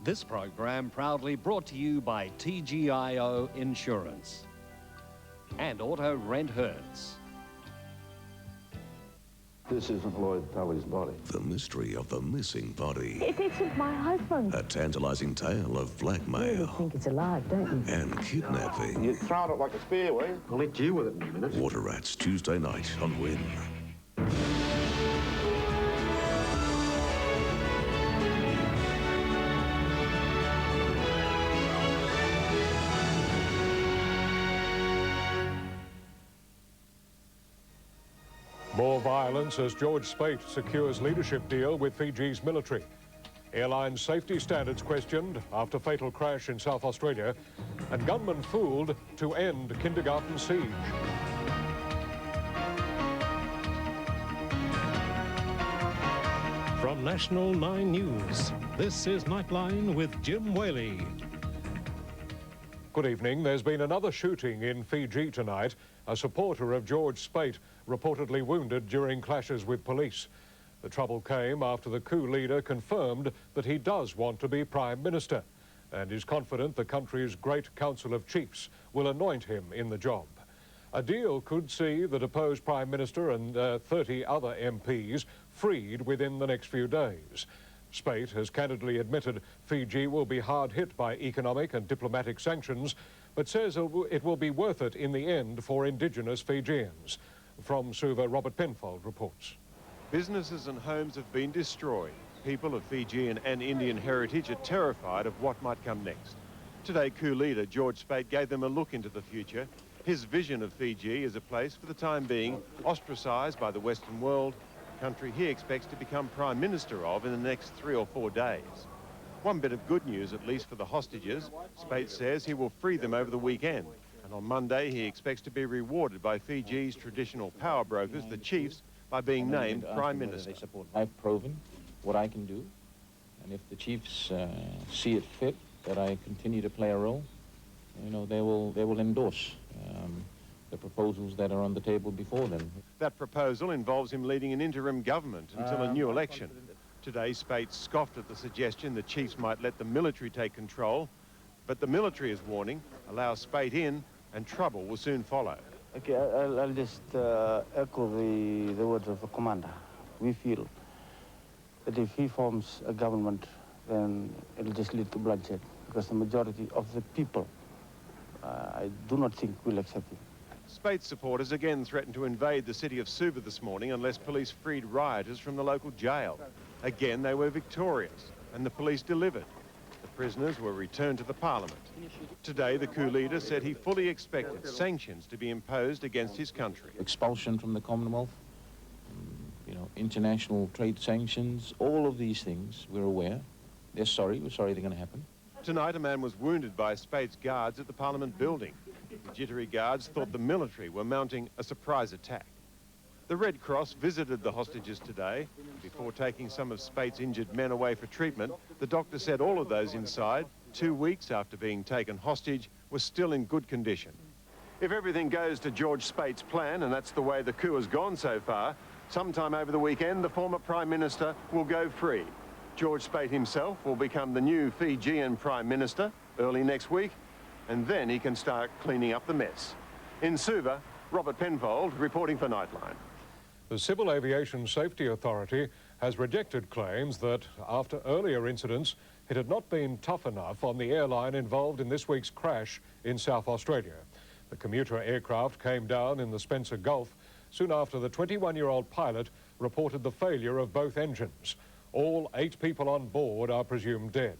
This program proudly brought to you by TGIO Insurance and Auto Rent Hertz. This isn't Lloyd Tully's body. The mystery of the missing body. It isn't my husband. A tantalising tale of blackmail. You really think it's alive, don't you? And kidnapping. You're throwing it like a spear, were you? I'll let you with it in a minute. Water Rats, Tuesday night on Win. More violence as George Speight secures leadership deal with Fiji's military. Airline safety standards questioned after fatal crash in South Australia. And gunmen fooled to end kindergarten siege. From National 9 News, this is Nightline with Jim Whaley. Good evening. There's been another shooting in Fiji tonight. A supporter of George Speight reportedly wounded during clashes with police. The trouble came after the coup leader confirmed that he does want to be Prime Minister and is confident the country's Great Council of Chiefs will anoint him in the job. A deal could see the deposed Prime Minister and 30 other MPs freed within the next few days. Speight has candidly admitted Fiji will be hard hit by economic and diplomatic sanctions, but says it will be worth it in the end for indigenous Fijians. From Suva, Robert Penfold reports. Businesses and homes have been destroyed. People of Fijian and Indian heritage are terrified of what might come next. Today, coup leader George Speight gave them a look into the future. His vision of Fiji is a place, for the time being, ostracised by the Western world, a country he expects to become Prime Minister of in the next 3 or 4 days. One bit of good news, at least for the hostages. Speight says he will free them over the weekend. And on Monday, he expects to be rewarded by Fiji's traditional power brokers, the chiefs, by being named Prime Minister. I've proven what I can do, and if the chiefs see it fit that I continue to play a role, you know, they will endorse the proposals that are on the table before them. That proposal involves him leading an interim government until a new election. Today, Speight scoffed at the suggestion the chiefs might let the military take control, but the military is warning, allow Speight in, and trouble will soon follow. Okay, I'll just echo the words of the commander. We feel that if he forms a government, then it'll just lead to bloodshed, because the majority of the people, I do not think, will accept him. Speight's supporters again threatened to invade the city of Suva this morning unless police freed rioters from the local jail. Again, they were victorious, and the police delivered. The prisoners were returned to the parliament. Today, the coup leader said he fully expected sanctions to be imposed against his country. Expulsion from the Commonwealth, you know, international trade sanctions, all of these things, we're aware. We're sorry they're going to happen. Tonight, a man was wounded by Speight's guards at the Parliament building. The jittery guards thought the military were mounting a surprise attack. The Red Cross visited the hostages today. Before taking some of Speight's injured men away for treatment, the doctor said all of those inside, 2 weeks after being taken hostage, were still in good condition. If everything goes to George Speight's plan, and that's the way the coup has gone so far, sometime over the weekend, the former Prime Minister will go free. George Speight himself will become the new Fijian Prime Minister early next week, and then he can start cleaning up the mess. In Suva, Robert Penfold reporting for Nightline. The Civil Aviation Safety Authority has rejected claims that, after earlier incidents, it had not been tough enough on the airline involved in this week's crash in South Australia. The commuter aircraft came down in the Spencer Gulf soon after the 21-year-old pilot reported the failure of both engines. All 8 people on board are presumed dead.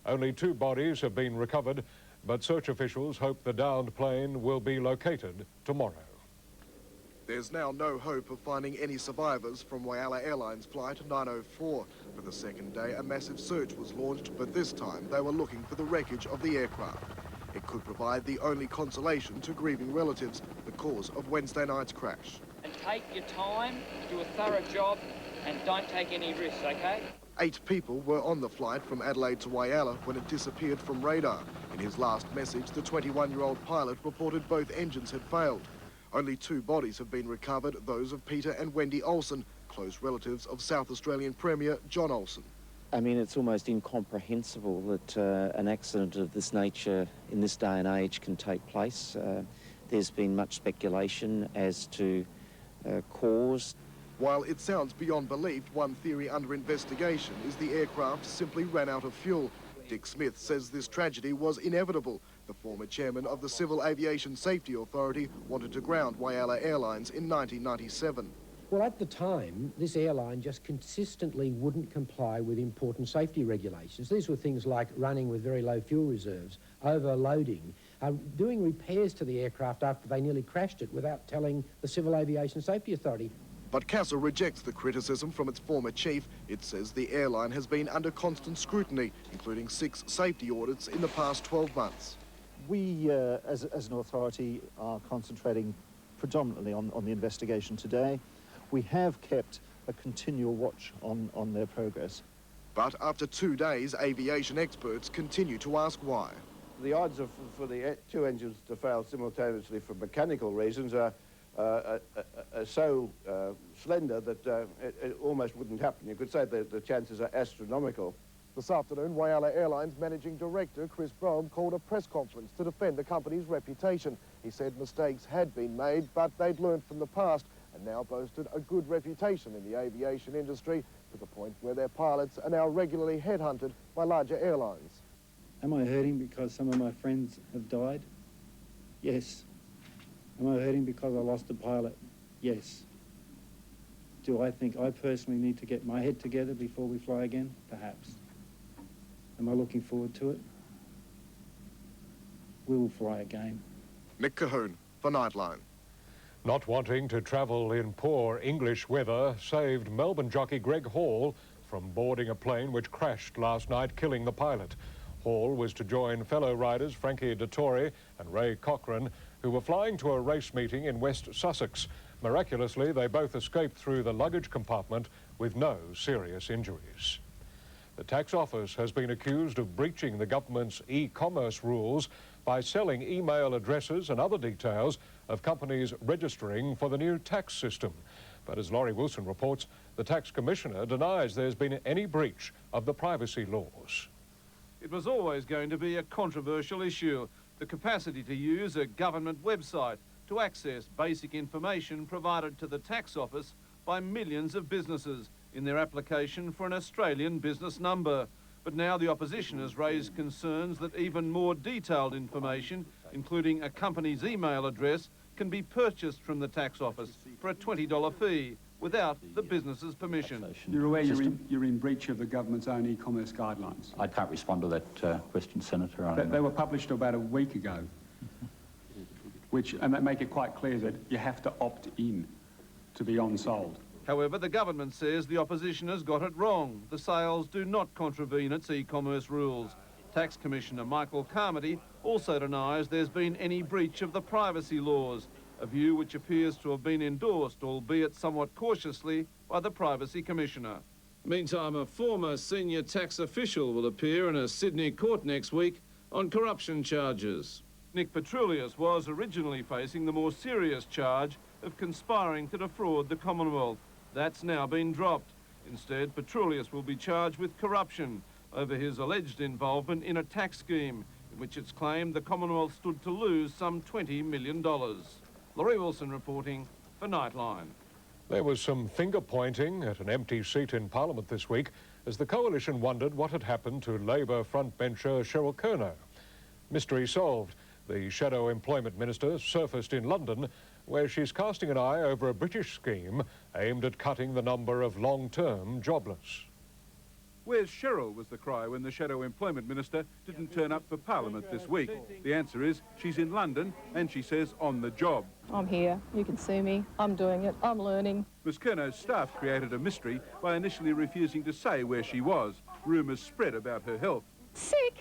Only 2 bodies have been recovered, but search officials hope the downed plane will be located tomorrow. There's now no hope of finding any survivors from Whyalla Airlines Flight 904. For the second day, a massive search was launched, but this time they were looking for the wreckage of the aircraft. It could provide the only consolation to grieving relatives, the cause of Wednesday night's crash. And take your time, do a thorough job, and don't take any risks, okay? 8 people were on the flight from Adelaide to Whyalla when it disappeared from radar. In his last message, the 21-year-old pilot reported both engines had failed. Only 2 bodies have been recovered, those of Peter and Wendy Olsen, close relatives of South Australian Premier John Olsen. I mean, it's almost incomprehensible that an accident of this nature in this day and age can take place. There's been much speculation as to cause. While it sounds beyond belief, one theory under investigation is the aircraft simply ran out of fuel. Dick Smith says this tragedy was inevitable. The former chairman of the Civil Aviation Safety Authority wanted to ground Whyalla Airlines in 1997. Well, at the time, this airline just consistently wouldn't comply with important safety regulations. These were things like running with very low fuel reserves, overloading, doing repairs to the aircraft after they nearly crashed it without telling the Civil Aviation Safety Authority. But CASA rejects the criticism from its former chief. It says the airline has been under constant scrutiny, including 6 safety audits in the past 12 months. We, as an authority, are concentrating predominantly on the investigation today. We have kept a continual watch on their progress. But after 2 days, aviation experts continue to ask why. The odds for the 2 engines to fail simultaneously for mechanical reasons are so slender that it almost wouldn't happen. You could say that the chances are astronomical. This afternoon, Whyalla Airlines Managing Director Chris Brome called a press conference to defend the company's reputation. He said mistakes had been made, but they'd learned from the past and now boasted a good reputation in the aviation industry, to the point where their pilots are now regularly headhunted by larger airlines. Am I hurting because some of my friends have died? Yes. Am I hurting because I lost a pilot? Yes. Do I think I personally need to get my head together before we fly again? Perhaps. Am I looking forward to it? We will fly again. Nick Cahoon for Nightline. Not wanting to travel in poor English weather saved Melbourne jockey Greg Hall from boarding a plane which crashed last night, killing the pilot. Hall was to join fellow riders Frankie Dettori and Ray Cochrane, who were flying to a race meeting in West Sussex. Miraculously, they both escaped through the luggage compartment with no serious injuries. The tax office has been accused of breaching the government's e-commerce rules by selling email addresses and other details of companies registering for the new tax system. But as Laurie Wilson reports, the tax commissioner denies there's been any breach of the privacy laws. It was always going to be a controversial issue, the capacity to use a government website to access basic information provided to the tax office by millions of businesses in their application for an Australian business number. But now the opposition has raised concerns that even more detailed information, including a company's email address, can be purchased from the tax office for a $20 fee without the business's permission. You're aware you're in breach of the government's own e-commerce guidelines? I can't respond to that question, Senator. They were published about a week ago, and they make it quite clear that you have to opt in to be on-sold. However, the government says the opposition has got it wrong. The sales do not contravene its e-commerce rules. Tax Commissioner Michael Carmody also denies there's been any breach of the privacy laws, a view which appears to have been endorsed, albeit somewhat cautiously, by the Privacy Commissioner. Meantime, a former senior tax official will appear in a Sydney court next week on corruption charges. Nick Petroulius was originally facing the more serious charge of conspiring to defraud the Commonwealth. That's now been dropped. Instead, Petroulius will be charged with corruption over his alleged involvement in a tax scheme in which it's claimed the Commonwealth stood to lose some $20 million. Laurie Wilson reporting for Nightline. There was some finger-pointing at an empty seat in Parliament this week as the coalition wondered what had happened to Labor frontbencher Cheryl Kernot. Mystery solved. The Shadow Employment Minister surfaced in London, where she's casting an eye over a British scheme aimed at cutting the number of long-term jobless. Where's Cheryl, was the cry when the Shadow Employment Minister didn't turn up for Parliament this week. The answer is she's in London and she says on the job. I'm here, you can see me, I'm doing it, I'm learning. Ms Kernot's staff created a mystery by initially refusing to say where she was. Rumours spread about her health. Sick!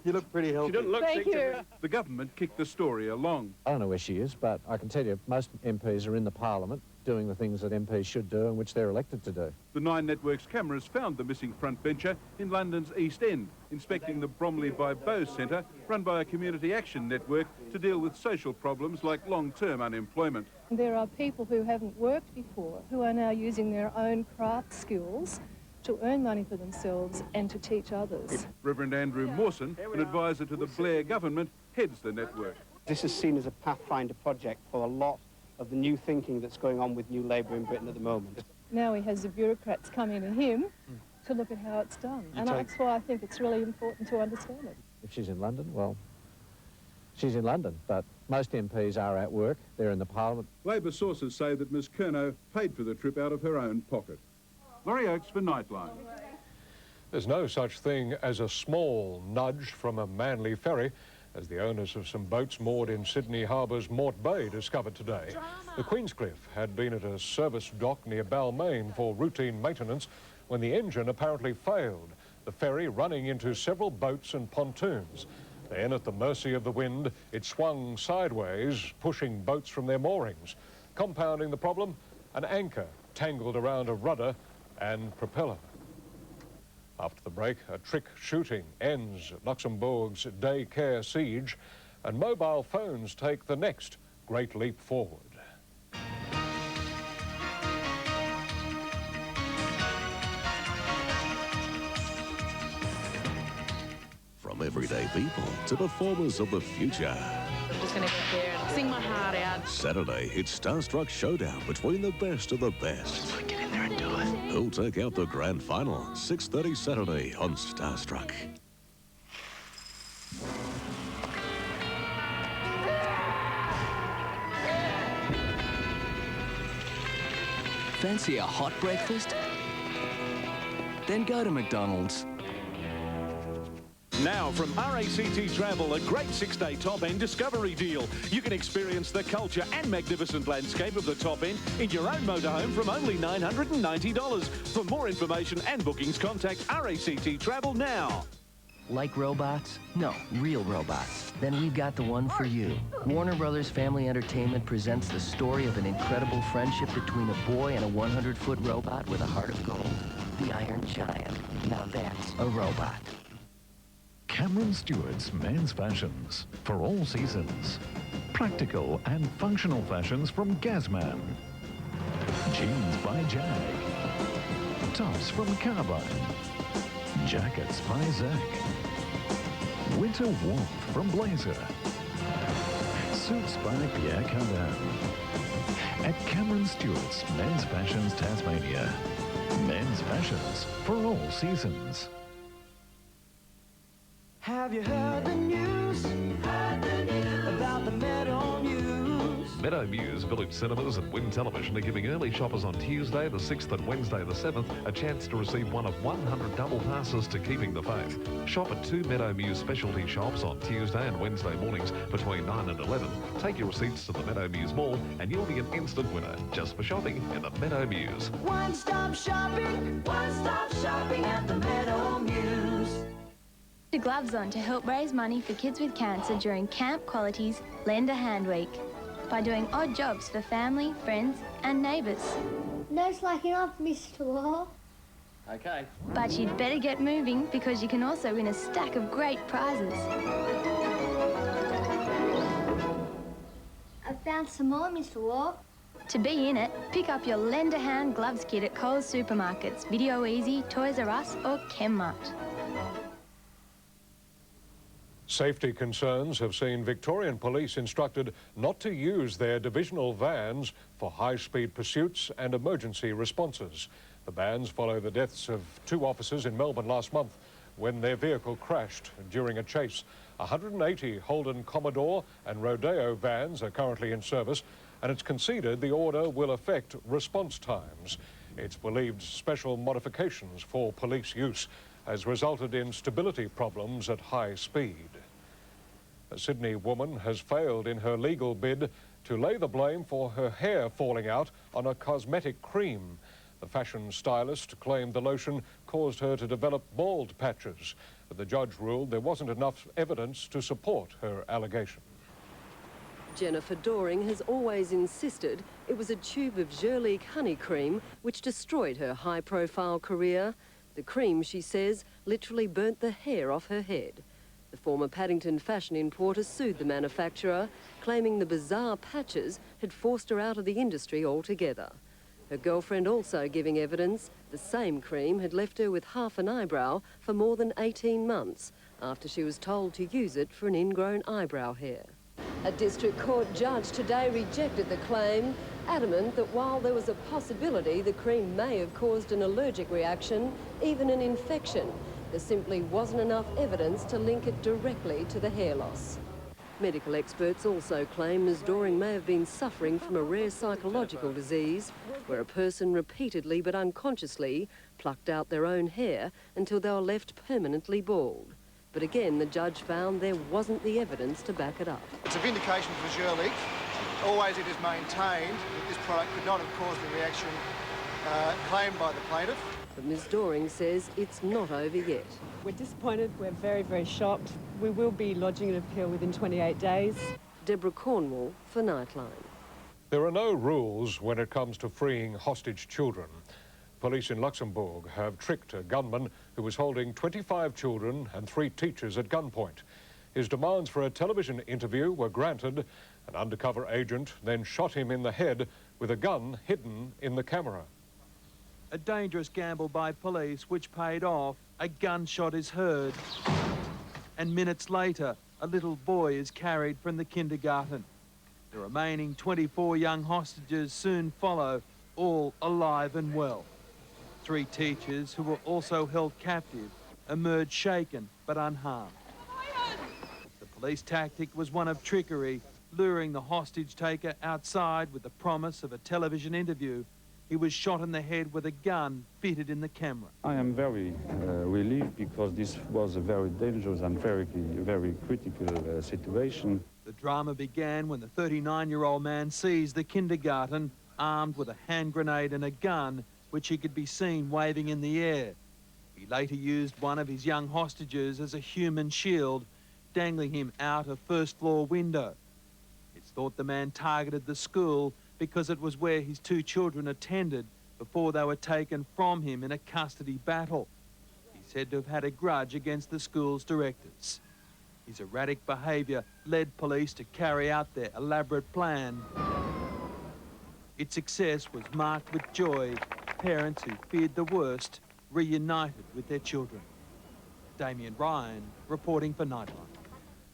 You look pretty healthy. She doesn't look Thank sick you. to me. The government kicked the story along. I don't know where she is, but I can tell you most MPs are in the Parliament doing the things that MPs should do and which they're elected to do. The Nine Network's cameras found the missing frontbencher in London's East End, inspecting the Bromley by Bow Centre, run by a community action network to deal with social problems like long-term unemployment. There are people who haven't worked before who are now using their own craft skills to earn money for themselves and to teach others. Reverend Andrew Mawson, an advisor to the Blair government, heads the network. This is seen as a pathfinder project for a lot of the new thinking that's going on with New Labour in Britain at the moment. Now he has the bureaucrats coming to him to look at how it's done. And that's why I think it's really important to understand it. If she's in London, well, she's in London, but most MPs are at work. They're in the Parliament. Labor sources say that Ms Curnow paid for the trip out of her own pocket. Laurie Oakes for Nightline. There's no such thing as a small nudge from a Manly ferry, as the owners of some boats moored in Sydney Harbour's Mort Bay discovered today. The Queenscliff had been at a service dock near Balmain for routine maintenance when the engine apparently failed, the ferry running into several boats and pontoons. Then, at the mercy of the wind, it swung sideways, pushing boats from their moorings. Compounding the problem, an anchor tangled around a rudder and propeller. After the break, a trick shooting ends Luxembourg's daycare siege, and mobile phones take the next great leap forward. From everyday people to performers of the future. I'm just going to get there and sing my heart out. Saturday, it's Starstruck Showdown between the best of the best. Get in there and do it. Who'll take out the grand final? 6:30 Saturday on Starstruck. Fancy a hot breakfast? Then go to McDonald's. Now from RACT Travel, a great 6-day top-end discovery deal. You can experience the culture and magnificent landscape of the top end in your own motorhome from only $990. For more information and bookings, contact RACT Travel now. Like robots? No, real robots. Then we've got the one for you. Warner Brothers Family Entertainment presents the story of an incredible friendship between a boy and a 100-foot robot with a heart of gold. The Iron Giant. Now that's a robot. Cameron Stewart's men's fashions for all seasons. Practical and functional fashions from Gazman. Jeans by Jag. Tops from Carbine. Jackets by Zach. Winter warmth from Blazer. Suits by Pierre Cardin. At Cameron Stewart's Men's Fashions Tasmania. Men's fashions for all seasons. Have you heard the news? About the Meadow Muse? Meadow Muse, Village Cinemas and Win Television are giving early shoppers on Tuesday the 6th and Wednesday the 7th a chance to receive one of 100 double passes to Keeping the Faith. Shop at 2 Meadow Muse specialty shops on Tuesday and Wednesday mornings between 9 and 11. Take your receipts to the Meadow Muse Mall and you'll be an instant winner just for shopping in the Meadow Muse. One-stop shopping at the Meadow Muse. Gloves on to help raise money for kids with cancer during Camp Quality's Lend a Hand Week by doing odd jobs for family, friends and neighbours. No slacking off, Mr. Wall. Okay. But you'd better get moving because you can also win a stack of great prizes. I found some more, Mr. Wall. To be in it, pick up your Lend a Hand gloves kit at Coles Supermarkets, Video Easy, Toys R Us or Chemmart. Safety concerns have seen Victorian police instructed not to use their divisional vans for high-speed pursuits and emergency responses. The bans follow the deaths of 2 officers in Melbourne last month when their vehicle crashed during a chase. 180 Holden Commodore and Rodeo vans are currently in service, and it's conceded the order will affect response times. It's believed special modifications for police use has resulted in stability problems at high speed. A Sydney woman has failed in her legal bid to lay the blame for her hair falling out on a cosmetic cream. The fashion stylist claimed the lotion caused her to develop bald patches, but the judge ruled there wasn't enough evidence to support her allegation. Jennifer Doring has always insisted it was a tube of Zurleek honey cream which destroyed her high-profile career. The cream, she says, literally burnt the hair off her head. The former Paddington fashion importer sued the manufacturer, claiming the bizarre patches had forced her out of the industry altogether. Her girlfriend also giving evidence the same cream had left her with half an eyebrow for more than 18 months after she was told to use it for an ingrown eyebrow hair. A district court judge today rejected the claim, adamant that while there was a possibility the cream may have caused an allergic reaction, even an infection, there simply wasn't enough evidence to link it directly to the hair loss. Medical experts also claim Ms. Doring may have been suffering from a rare psychological disease where a person repeatedly but unconsciously plucked out their own hair until they were left permanently bald. But again, the judge found there wasn't the evidence to back it up. It's a vindication for Zurlich. Always it is maintained that this product could not have caused the reaction claimed by the plaintiff. But Ms. Doring says it's not over yet. We're disappointed, we're very, very shocked. We will be lodging an appeal within 28 days. Deborah Cornwall for Nightline. There are no rules when it comes to freeing hostage children. Police in Luxembourg have tricked a gunman who was holding 25 children and 3 teachers at gunpoint. His demands for a television interview were granted. An undercover agent then shot him in the head with a gun hidden in the camera. A dangerous gamble by police which paid off. A gunshot is heard. And minutes later, a little boy is carried from the kindergarten. The remaining 24 young hostages soon follow, all alive and well. 3 teachers who were also held captive emerged shaken but unharmed. The police tactic was one of trickery, luring the hostage taker outside with the promise of a television interview. He was shot in the head with a gun fitted in the camera. I am very relieved because this was a very dangerous and very critical situation. The drama began when the 39-year-old man seized the kindergarten, armed with a hand grenade and a gun, which he could be seen waving in the air. He later used one of his young hostages as a human shield, dangling him out a first-floor window. It's thought the man targeted the school because it was where his 2 children attended before they were taken from him in a custody battle. He's said to have had a grudge against the school's directors. His erratic behaviour led police to carry out their elaborate plan. Its success was marked with joy. Parents who feared the worst reunited with their children. Damien Ryan, reporting for Nightline.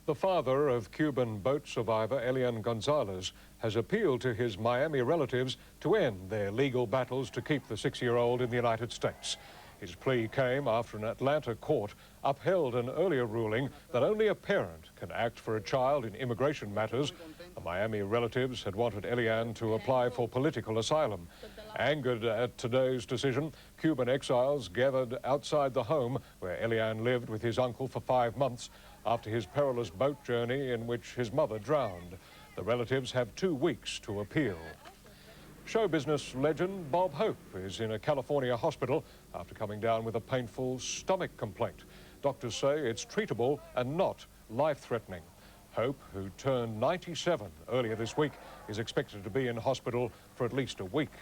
The father of Cuban boat survivor Elian Gonzalez has appealed to his Miami relatives to end their legal battles to keep the 6-year-old in the United States. His plea came after an Atlanta court upheld an earlier ruling that only a parent can act for a child in immigration matters. The Miami relatives had wanted Elian to apply for political asylum. Angered at today's decision, Cuban exiles gathered outside the home where Elian lived with his uncle for 5 months after his perilous boat journey in which his mother drowned. The relatives have 2 weeks to appeal. Show business legend Bob Hope is in a California hospital after coming down with a painful stomach complaint. Doctors say it's treatable and not life-threatening. Hope, who turned 97 earlier this week, is expected to be in hospital for at least a week.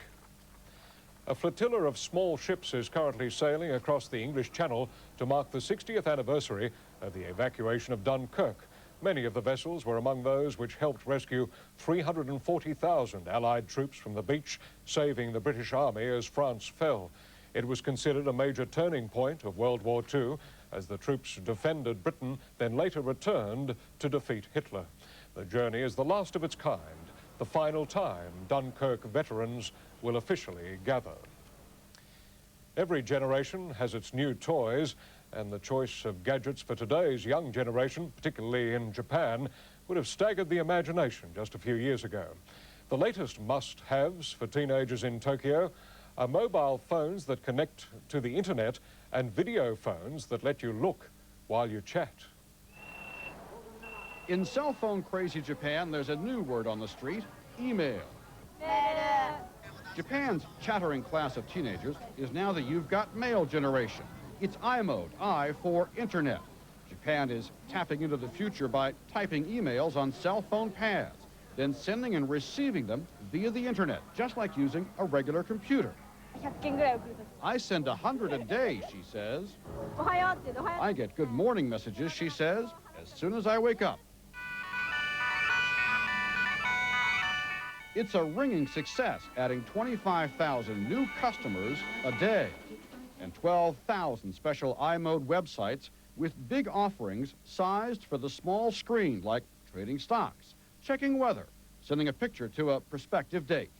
A flotilla of small ships is currently sailing across the English Channel to mark the 60th anniversary of the evacuation of Dunkirk. Many of the vessels were among those which helped rescue 340,000 Allied troops from the beach, saving the British Army as France fell. It was considered a major turning point of World War II as the troops defended Britain, then later returned to defeat Hitler. The journey is the last of its kind, the final time Dunkirk veterans will officially gather. Every generation has its new toys, and the choice of gadgets for today's young generation, particularly in Japan, would have staggered the imagination just a few years ago. The latest must-haves for teenagers in Tokyo are mobile phones that connect to the internet and video phones that let you look while you chat. In cell phone crazy Japan, there's a new word on the street: email. Japan's chattering class of teenagers is now the you've got mail generation. It's I mode, I for internet. Japan is tapping into the future by typing emails on cell phone pads, then sending and receiving them via the internet, just like using a regular computer. I send 100 a day, she says. I get good morning messages, she says, as soon as I wake up. It's a ringing success, adding 25,000 new customers a day and 12,000 special iMode websites with big offerings sized for the small screen, like trading stocks, checking weather, sending a picture to a prospective date.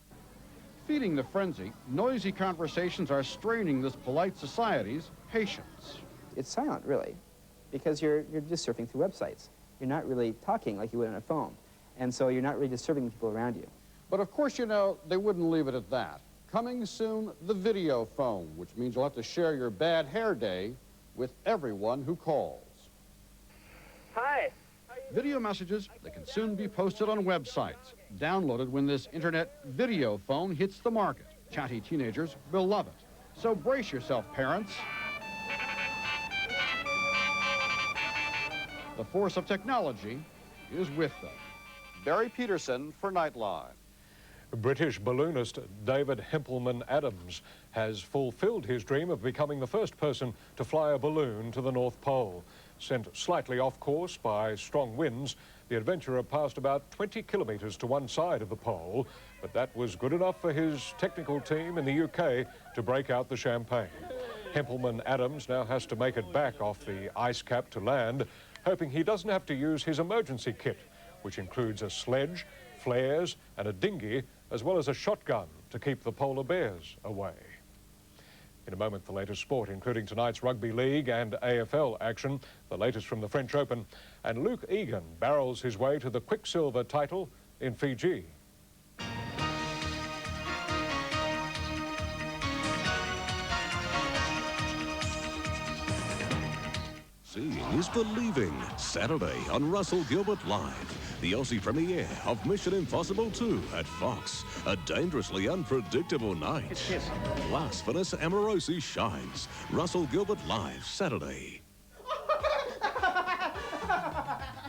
Feeding the frenzy, noisy conversations are straining this polite society's patience. It's silent, really, because you're just surfing through websites. You're not really talking like you would on a phone, and so you're not really disturbing the people around you. But of course, you know, they wouldn't leave it at that. Coming soon, the video phone, which means you'll have to share your bad hair day with everyone who calls. Hi. Video messages that can soon be posted on websites, downloaded when this internet video phone hits the market. Chatty teenagers will love it. So brace yourself, parents. The force of technology is with them. Barry Peterson for Nightline. British balloonist David Hempelman Adams has fulfilled his dream of becoming the first person to fly a balloon to the North Pole. Sent slightly off course by strong winds, the adventurer passed about 20 kilometres to one side of the pole, but that was good enough for his technical team in the UK to break out the champagne. Hempelman Adams now has to make it back off the ice cap to land, hoping he doesn't have to use his emergency kit, which includes a sledge, flares and a dinghy, as well as a shotgun to keep the polar bears away. In a moment, the latest sport, including tonight's rugby league and AFL action, the latest from the French Open, and Luke Egan barrels his way to the Quicksilver title in Fiji. Seeing is believing. Saturday on Russell Gilbert Live. The Aussie premiere of Mission Impossible 2 at Fox. A dangerously unpredictable night. Plus, Vanessa Amorosi shines. Russell Gilbert Live, Saturday.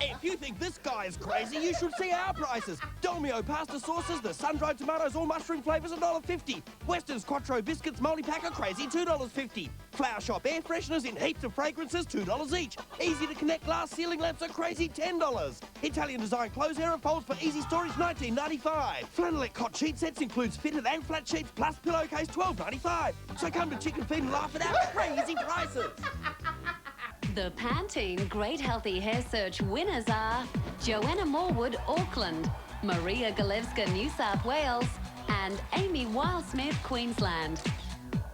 If you think this guy is crazy, you should see our prices. Dolmio pasta sauces, the sun-dried tomatoes, all mushroom flavours, $1.50. Weston's Quattro biscuits multi-pack are crazy, $2.50. Flower Shop air fresheners in heaps of fragrances, $2 each. Easy to connect glass ceiling lamps are crazy, $10. Italian design clothes hair and folds for easy storage, $19.95. Flannelette cot sheet sets includes fitted and flat sheets plus pillowcase, $12.95. So come to Chicken Feed and laugh at our crazy prices. The Pantene Great Healthy Hair Search winners are Joanna Morwood, Auckland, Maria Galevska, New South Wales, and Amy Wilesmith, Queensland.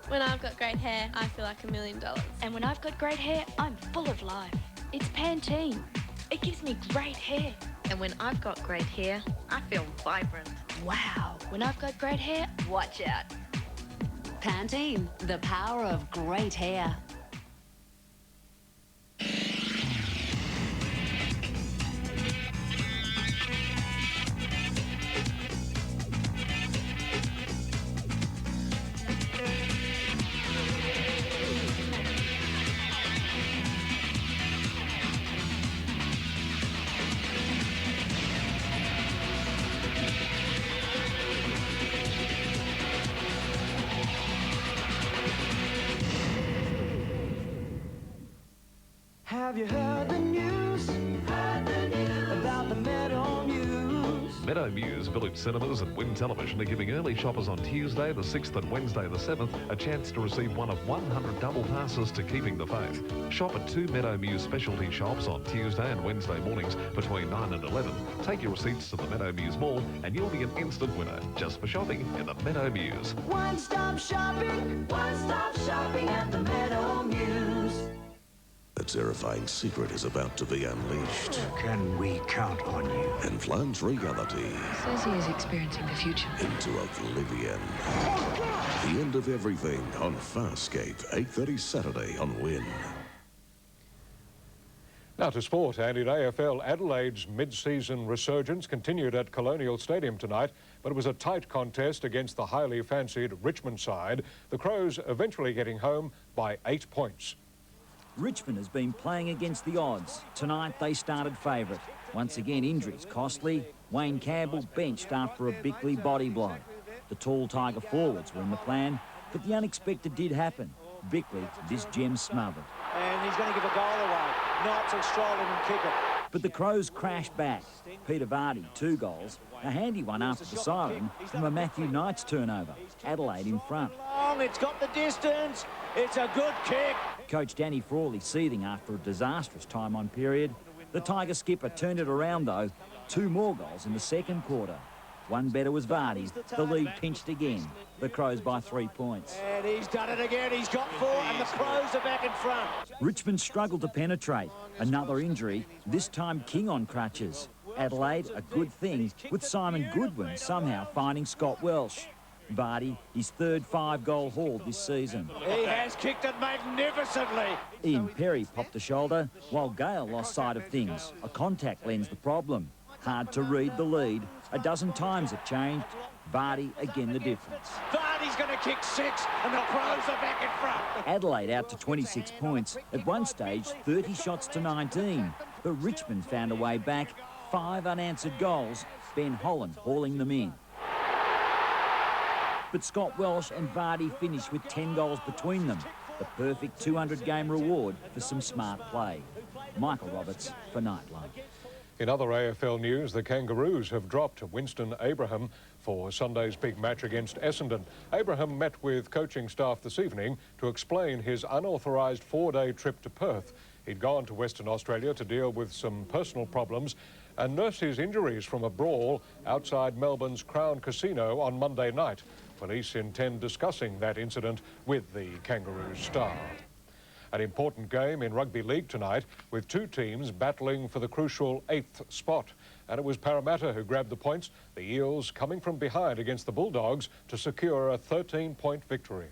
When I've got great hair, I feel like $1 million. And when I've got great hair, I'm full of life. It's Pantene. It gives me great hair. And when I've got great hair, I feel vibrant. Wow. When I've got great hair, watch out. Pantene, the power of great hair. Have you heard the news? About the Meadow Muse? Meadow Muse Village Cinemas and Win Television are giving early shoppers on Tuesday the 6th and Wednesday the 7th a chance to receive one of 100 double passes to Keeping the Faith. Shop at 2 Meadow Muse specialty shops on Tuesday and Wednesday mornings between 9 and 11. Take your receipts to the Meadow Muse Mall and you'll be an instant winner just for shopping in the Meadow Muse. One-stop shopping at the Meadow Muse. A terrifying secret is about to be unleashed. Can we count on you? And plunge reality Says he is experiencing the future. into oblivion. The end of everything on Farscape, 8:30 Saturday on Win. Now to sport, and in AFL, Adelaide's mid-season resurgence continued at Colonial Stadium tonight, but it was a tight contest against the highly fancied Richmond side. The Crows eventually getting home by 8 points. Richmond has been playing against the odds. Tonight they started favourite. Once again, injuries costly. Wayne Campbell benched after a Bickley body blow. The tall Tiger forwards were in the plan, but the unexpected did happen. Bickley, this gem smothered. And he's going to give a goal away. Knights will stroll in and kick it. But the Crows crashed back. Peter Vardy, 2 goals. A handy one after the siren from a Matthew Knight's turnover. Adelaide in front. It's got the distance. It's a good kick. Coach Danny Frawley seething after a disastrous time-on period. The Tiger skipper turned it around, though. 2 more goals in the second quarter. One better was Vardy. The lead pinched again. The Crows by 3 points. And he's done it again. He's got 4, and the Crows are back in front. Richmond struggled to penetrate. Another injury, this time King on crutches. Adelaide, a good thing, with Simon Goodwin somehow finding Scott Welsh. Vardy, his third 5-goal haul this season. He has kicked it magnificently. Ian Perry popped a shoulder, while Gale lost sight of things. A contact lens the problem. Hard to read the lead. A dozen times it changed. Vardy again the difference. Vardy's going to kick 6, and the Crows are back in front. Adelaide out to 26 points. At one stage, 30 shots to 19. But Richmond found a way back. 5 unanswered goals. Ben Holland hauling them in. But Scott Welsh and Vardy finished with 10 goals between them. The perfect 200-game reward for some smart play. Michael Roberts for Nightline. In other AFL news, the Kangaroos have dropped Winston Abraham for Sunday's big match against Essendon. Abraham met with coaching staff this evening to explain his unauthorised 4-day trip to Perth. He'd gone to Western Australia to deal with some personal problems and nurse his injuries from a brawl outside Melbourne's Crown Casino on Monday night. Police intend discussing that incident with the Kangaroos star. An important game in rugby league tonight with 2 teams battling for the crucial 8th spot. And it was Parramatta who grabbed the points, the Eels coming from behind against the Bulldogs to secure a 13-point victory.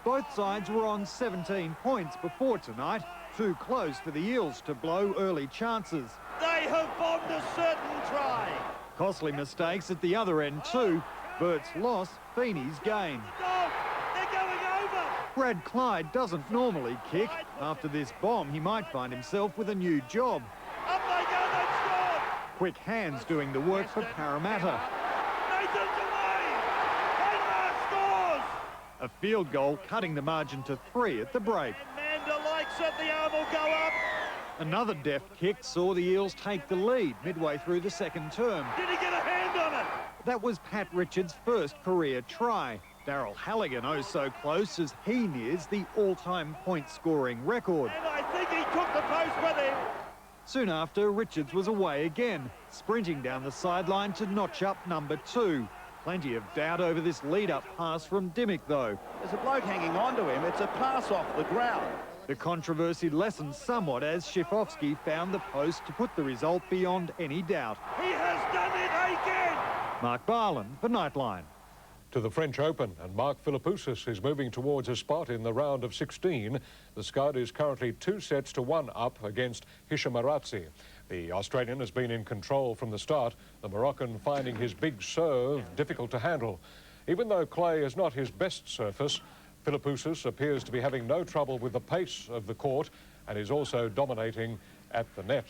Both sides were on 17 points before tonight. Too close for the Eels to blow early chances. They have bombed a certain try. Costly mistakes at the other end too. Bert's loss, Feeney's gain. They're going over. Brad Clyde doesn't normally kick. After this bomb, he might find himself with a new job. Up they go, they've scored. Quick hands doing the work for Parramatta. Nathan's away. Penrith scores. A field goal cutting the margin to 3 at the break. Amanda likes it. The arm will go up. Another deft kick saw the Eels take the lead midway through the second term. Did he get a hand on it? That was Pat Richards' first career try. Daryl Halligan oh so close as he nears the all-time point-scoring record. And I think he took the post with him. Soon after, Richards was away again, sprinting down the sideline to notch up number 2. Plenty of doubt over this lead-up pass from Dimmick, though. There's a bloke hanging on to him. It's a pass off the ground. The controversy lessened somewhat as Schifofsky found the post to put the result beyond any doubt. He has done it again! Mark Barlin for Nightline. To the French Open, and Mark Philippoussis is moving towards a spot in the round of 16. The Scud is currently 2-1 up against Hishamuratsi. The Australian has been in control from the start, the Moroccan finding his big serve difficult to handle. Even though clay is not his best surface, Philippoussis appears to be having no trouble with the pace of the court and is also dominating at the net.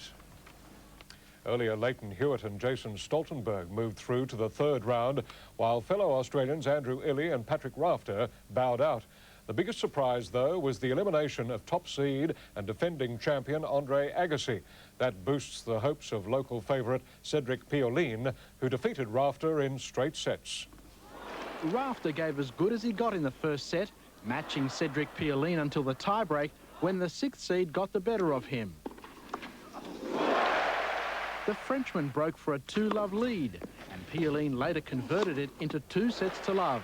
Earlier, Leighton Hewitt and Jason Stoltenberg moved through to the third round, while fellow Australians Andrew Illey and Patrick Rafter bowed out. The biggest surprise, though, was the elimination of top seed and defending champion Andre Agassi. That boosts the hopes of local favourite Cedric Pioline, who defeated Rafter in straight sets. Rafter gave as good as he got in the first set, matching Cedric Pioline until the tiebreak when the 6th seed got the better of him. The Frenchman broke for a 2-love lead, and Pioline later converted it into 2-0.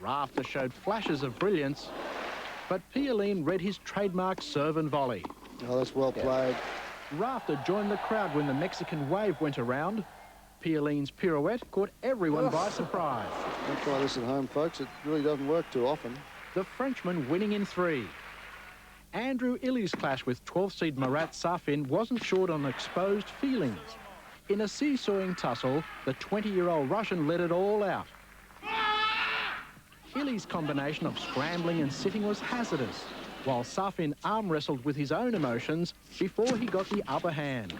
Rafter showed flashes of brilliance, but Pioline read his trademark serve and volley. Oh, that's well played. Rafter joined the crowd when the Mexican wave went around. Pioline's pirouette caught everyone by surprise. Don't try this at home, folks. It really doesn't work too often. The Frenchman winning in 3. Andrew Illey's clash with 12th seed Marat Safin wasn't short on exposed feelings. In a seesawing tussle, the 20-year-old Russian let it all out. Illey's combination of scrambling and sitting was hazardous, while Safin arm wrestled with his own emotions before he got the upper hand.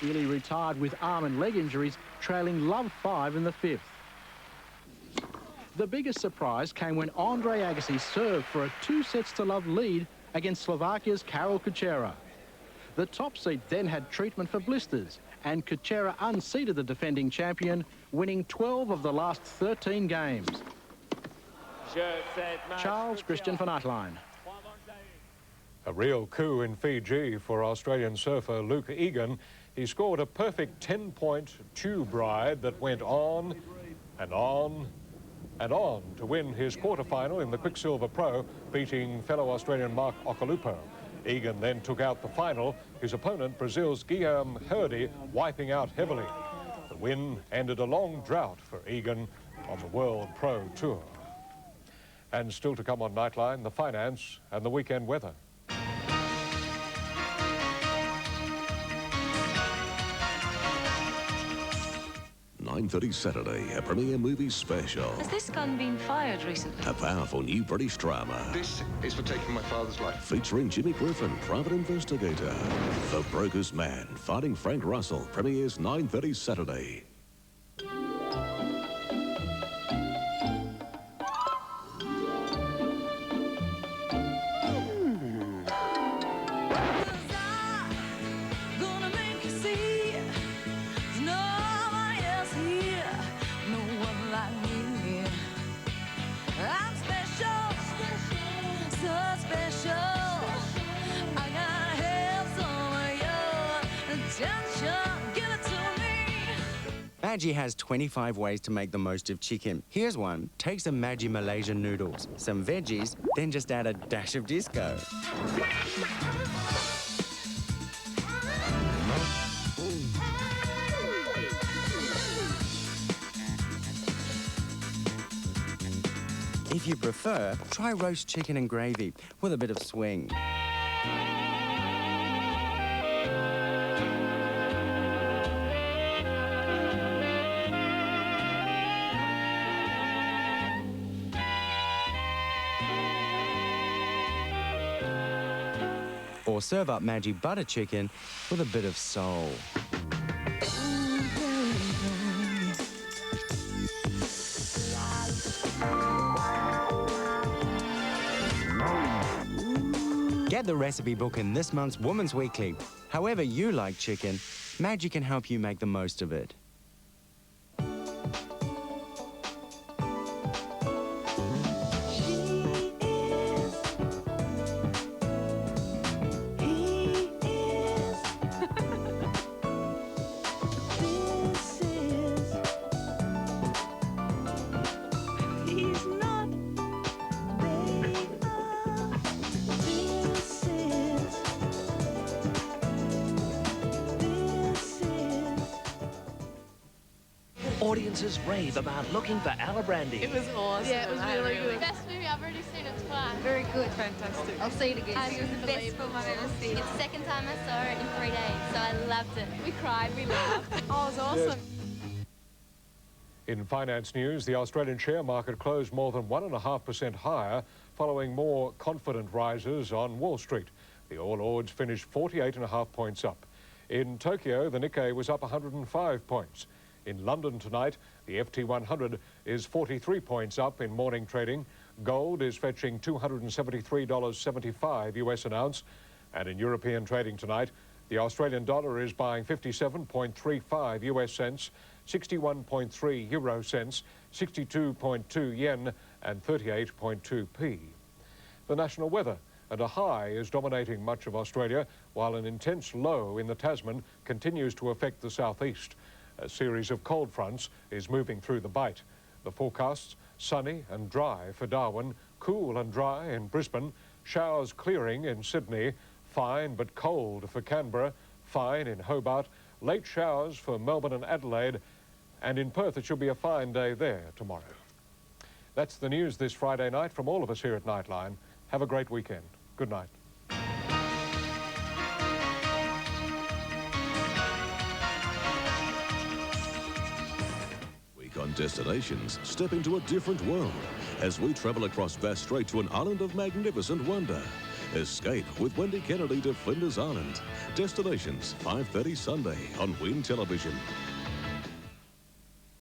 Illey retired with arm and leg injuries, trailing love 5 in the 5th. The biggest surprise came when Andre Agassi served for a 2-0 lead against Slovakia's Karol Kuchera. The top seed then had treatment for blisters, and Kuchera unseated the defending champion, winning 12 of the last 13 games. Charles Christian for Nightline. A real coup in Fiji for Australian surfer Luke Egan. He scored a perfect 10-point tube ride that went on and on and on to win his quarterfinal in the Quicksilver Pro, beating fellow Australian Mark Okalupo. Egan then took out the final, his opponent Brazil's Guilherme Herdy wiping out heavily. The win ended a long drought for Egan on the World Pro Tour. And still to come on Nightline, the finance and the weekend weather. 9:30 Saturday, a premiere movie special. Has this gun been fired recently? A powerful new British drama. This is for taking my father's life. Featuring Jimmy Griffin, private investigator. The Broker's Man, fighting Frank Russell, premieres 9:30 Saturday. Maggi has 25 ways to make the most of chicken. Here's one. Take some Maggi Malaysian noodles, some veggies, then just add a dash of disco. If you prefer, try roast chicken and gravy with a bit of swing. Or serve up Maggi butter chicken with a bit of soul. Get the recipe book in this month's Woman's Weekly. However you like chicken, Maggi can help you make the most of it. Audiences rave about looking for Alibrandi. It was awesome. Yeah, it was really good. Best movie, I've already seen it twice. Very good. Fantastic. I'll see it again. It was the best film I've ever seen. It's the second time I saw it in 3 days, so I loved it. We cried, we laughed. Oh, it was awesome. In finance news, the Australian share market closed more than 1.5% higher following more confident rises on Wall Street. The All Ords finished 48.5 points up. In Tokyo, the Nikkei was up 105 points. In London tonight, the FT100 is 43 points up in morning trading. Gold is fetching $273.75 US an ounce. And in European trading tonight, the Australian dollar is buying 57.35 US cents, 61.3 euro cents, 62.2 yen and 38.2p. The national weather, and a high is dominating much of Australia, while an intense low in the Tasman continues to affect the southeast. A series of cold fronts is moving through the Bight. The forecasts: sunny and dry for Darwin, cool and dry in Brisbane, showers clearing in Sydney, fine but cold for Canberra, fine in Hobart, late showers for Melbourne and Adelaide, and in Perth it should be a fine day there tomorrow. That's the news this Friday night from all of us here at Nightline. Have a great weekend. Good night. On Destinations, step into a different world as we travel across Bass Strait to an island of magnificent wonder. Escape with Wendy Kennedy to Flinders Island. Destinations, 5:30 Sunday on WIN Television.